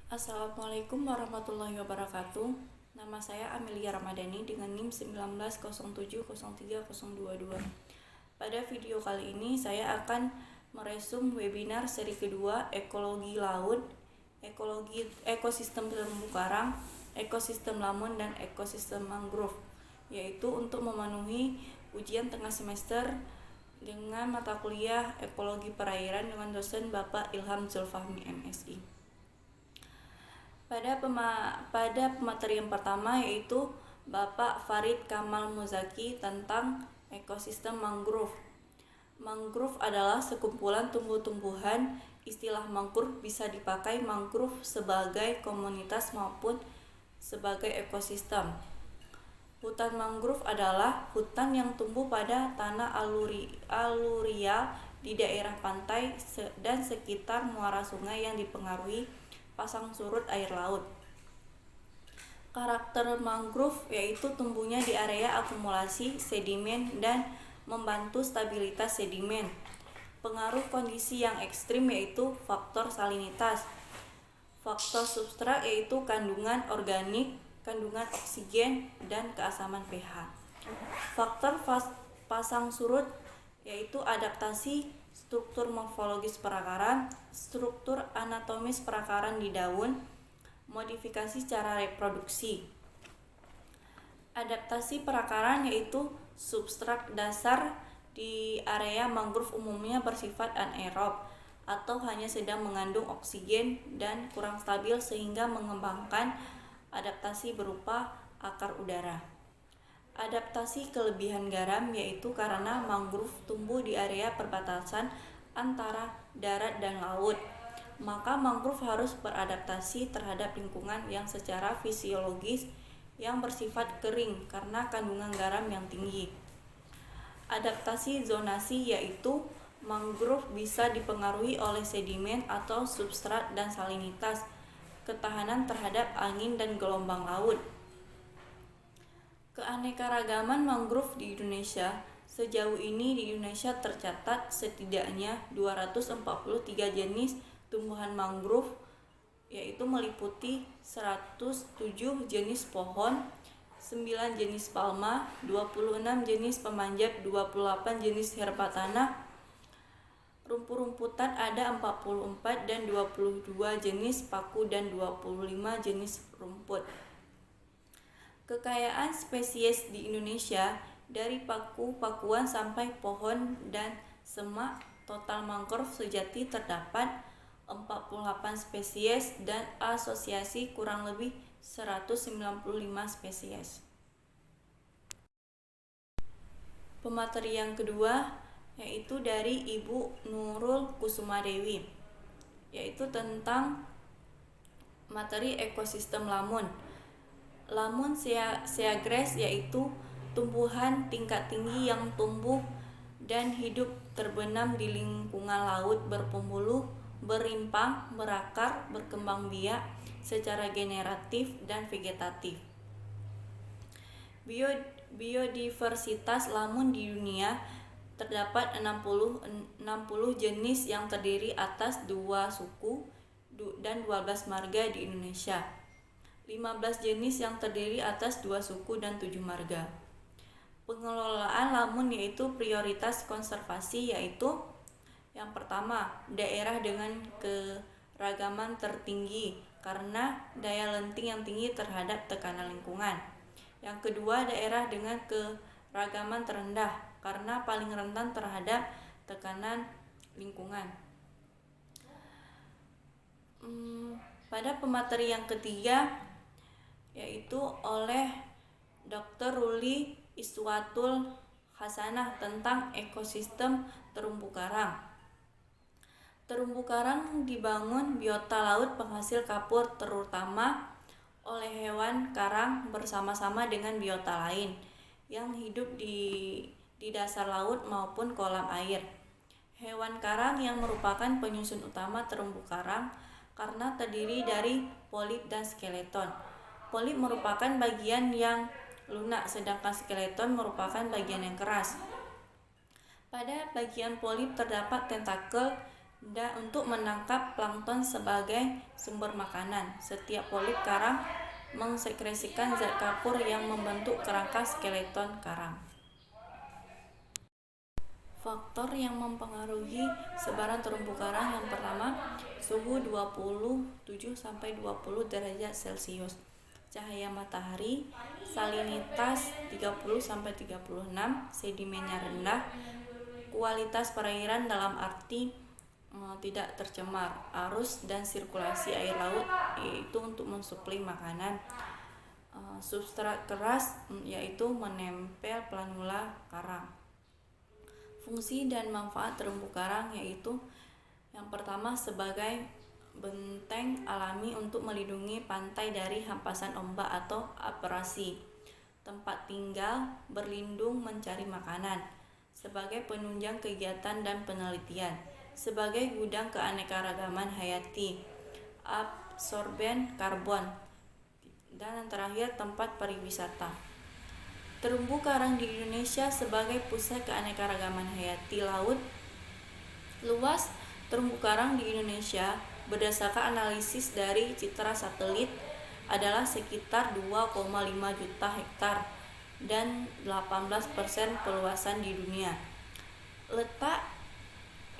Assalamualaikum warahmatullahi wabarakatuh. Nama saya Amelia Ramadhani dengan NIM 1907030222. Pada video kali ini saya akan meresum webinar seri kedua Ekologi Laut, Ekologi Ekosistem Terumbu Karang, Ekosistem Lamun, dan Ekosistem Mangrove, yaitu untuk memenuhi ujian tengah semester dengan mata kuliah Ekologi Perairan dengan dosen Bapak Ilham Zulfahmi MSI. Pada pemateri yang pertama yaitu Bapak Farid Kamal Muzaki tentang ekosistem mangrove. Mangrove adalah sekumpulan tumbuh-tumbuhan. Istilah mangrove bisa dipakai mangrove sebagai komunitas maupun sebagai ekosistem. Hutan mangrove adalah hutan yang tumbuh pada tanah aluvial di daerah pantai dan sekitar muara sungai yang dipengaruhi pasang surut air laut. Karakter mangrove yaitu tumbuhnya di area akumulasi sedimen dan membantu stabilitas sedimen. Pengaruh kondisi yang ekstrim yaitu faktor salinitas. Faktor substrat yaitu kandungan organik, kandungan oksigen, dan keasaman pH. Faktor pasang surut yaitu adaptasi struktur morfologis perakaran, struktur anatomis perakaran di daun, modifikasi cara reproduksi. Adaptasi perakaran yaitu substrat dasar di area mangrove umumnya bersifat anaerob atau hanya sedang mengandung oksigen dan kurang stabil sehingga mengembangkan adaptasi berupa akar udara. Adaptasi kelebihan garam yaitu karena mangrove tumbuh di area perbatasan antara darat dan laut, maka mangrove harus beradaptasi terhadap lingkungan yang secara fisiologis yang bersifat kering karena kandungan garam yang tinggi. Adaptasi zonasi yaitu mangrove bisa dipengaruhi oleh sedimen atau substrat dan salinitas, ketahanan terhadap angin dan gelombang laut. Keanekaragaman mangrove di Indonesia. Sejauh ini di Indonesia tercatat setidaknya 243 jenis tumbuhan mangrove, yaitu meliputi 107 jenis pohon, 9 jenis palma, 26 jenis pemanjat, 28 jenis herba tanah. Rumput-rumputan ada 44 dan 22 jenis paku dan 25 jenis rumput. Kekayaan spesies di Indonesia dari paku-pakuan sampai pohon dan semak, total mangrove sejati terdapat 48 spesies dan asosiasi kurang lebih 195 spesies. Pemateri yang kedua yaitu dari Ibu Nurul Kusumadewi, yaitu tentang materi ekosistem lamun. Lamun seagrass yaitu tumbuhan tingkat tinggi yang tumbuh dan hidup terbenam di lingkungan laut, berpembuluh, berimpang, berakar, berkembang biak secara generatif dan vegetatif. Biodiversitas lamun di dunia terdapat 60 jenis yang terdiri atas 2 suku dan 12 marga di Indonesia. 15 jenis yang terdiri atas 2 suku dan 7 marga. Pengelolaan lamun yaitu prioritas konservasi yaitu yang pertama, daerah dengan keragaman tertinggi karena daya lenting yang tinggi terhadap tekanan lingkungan. Yang kedua, daerah dengan keragaman terendah karena paling rentan terhadap tekanan lingkungan. Pada pemateri yang ketiga yaitu oleh Dr. Ruli Iswatul Hasanah tentang ekosistem terumbu karang. Terumbu karang dibangun biota laut penghasil kapur terutama oleh hewan karang bersama-sama dengan biota lain yang hidup di dasar laut maupun kolam air. Hewan karang yang merupakan penyusun utama terumbu karang karena terdiri dari polip dan skeleton. Polip merupakan bagian yang lunak, sedangkan skeleton merupakan bagian yang keras. Pada bagian polip terdapat tentakel dan untuk menangkap plankton sebagai sumber makanan. Setiap polip karang mengsekresikan zat kapur yang membentuk kerangka skeleton karang. Faktor yang mempengaruhi sebaran terumbu karang yang pertama, suhu 27-20 derajat Celcius, cahaya matahari, salinitas 30-36, sedimennya rendah, kualitas perairan dalam arti tidak tercemar, arus dan sirkulasi air laut yaitu untuk mensuplai makanan, substrat keras yaitu menempel planula karang. Fungsi dan manfaat terumbu karang yaitu yang pertama sebagai benteng alami untuk melindungi pantai dari hampasan ombak atau abrasi, tempat tinggal, berlindung mencari makanan, sebagai penunjang kegiatan dan penelitian, sebagai gudang keanekaragaman hayati, absorben karbon, dan yang terakhir tempat pariwisata. Terumbu karang di Indonesia sebagai pusat keanekaragaman hayati laut. Luas terumbu karang di Indonesia berdasarkan analisis dari citra satelit adalah sekitar 2,5 juta hektar dan 18% peluasan di dunia. Letak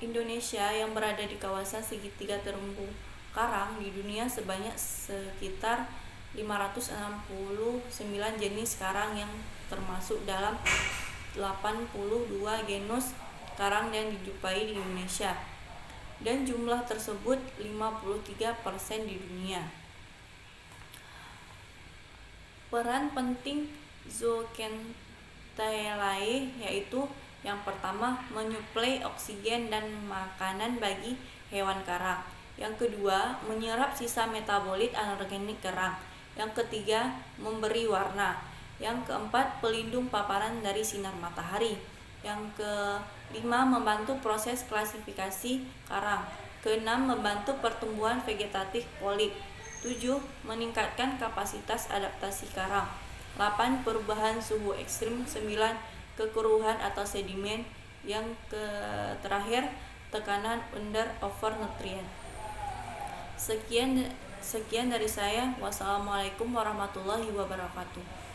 Indonesia yang berada di kawasan segitiga terumbu karang di dunia sebanyak sekitar 569 jenis karang yang termasuk dalam 82 genus karang yang dijumpai di Indonesia, dan jumlah tersebut 53% di dunia. Peran penting zooxanthellae yaitu yang pertama menyuplai oksigen dan makanan bagi hewan karang. Yang kedua, menyerap sisa metabolit anorganik karang. Yang ketiga, memberi warna. Yang keempat, pelindung paparan dari sinar matahari. Yang kelima, membantu proses klasifikasi karang. Keenam, membantu pertumbuhan vegetatif polip. 7. Meningkatkan kapasitas adaptasi karang. 8. Perubahan suhu ekstrim. 9. Kekeruhan atau sedimen. Yang terakhir, tekanan under over nutrien. Sekian dari saya. Wassalamualaikum warahmatullahi wabarakatuh.